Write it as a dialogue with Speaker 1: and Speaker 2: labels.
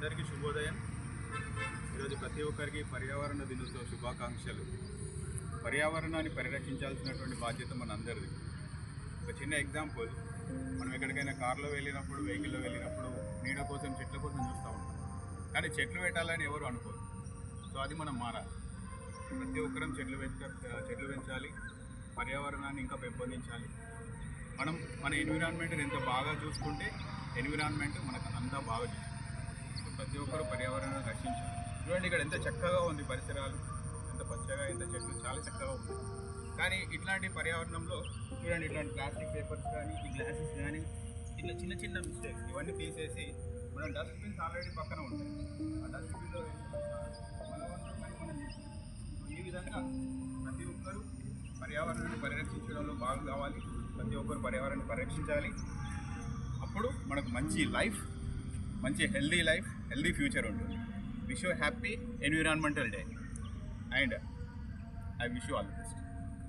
Speaker 1: అందరికీ శుభోదయం. ఈరోజు ప్రతి ఒక్కరికి పర్యావరణ దినోత్సవ శుభాకాంక్షలు. పర్యావరణాన్ని పరిరక్షించాల్సినటువంటి బాధ్యత మనందరిది. ఒక చిన్న ఎగ్జాంపుల్, మనం ఎక్కడికైనా కార్లో వెళ్ళినప్పుడు, వెహికల్లో వెళ్ళినప్పుడు నీడ కోసం, చెట్ల కోసం చూస్తూ ఉంటాం. కానీ చెట్లు పెట్టాలని ఎవరు అనుకోరు. సో అది మనం మారాలి. ప్రతి ఒక్కరం చెట్లు పెంచాలి, పర్యావరణాన్ని ఇంకా పెంపొందించాలి. మనం మన ఎన్విరాన్మెంట్ని ఎంత బాగా చూసుకుంటే ఎన్విరాన్మెంట్ మనకు అంతా బాగా చూస్తుంది. ప్రతి ఒక్కరు పర్యావరణాన్ని రక్షించాలి. చూడండి, ఇక్కడ ఎంత చక్కగా ఉంది పరిసరాలు, ఎంత పచ్చగా, ఎంత చెట్లు చాలా చక్కగా ఉంది. కానీ ఇట్లాంటి పర్యావరణంలో చూడండి, ఇట్లాంటి ప్లాస్టిక్ పేపర్స్ కానీ, ఈ గ్లాసెస్ కానీ, ఇట్లా చిన్న చిన్న మిస్టేక్స్ ఇవన్నీ తీసేసి మన డస్ట్బిన్స్ ఆల్రెడీ పక్కన ఉంటాయి. ఆ డస్ట్బిన్లో ఈ విధంగా ప్రతి ఒక్కరు పర్యావరణాన్ని పరిరక్షించడంలో బాగా కావాలి. ప్రతి ఒక్కరు పర్యావరణాన్ని పరిరక్షించాలి. అప్పుడు మనకు మంచి లైఫ్, మంచి హెల్దీ లైఫ్, హెల్దీ ఫ్యూచర్ ఉంటుంది. Wish you happy environmental day and I wish you all the best.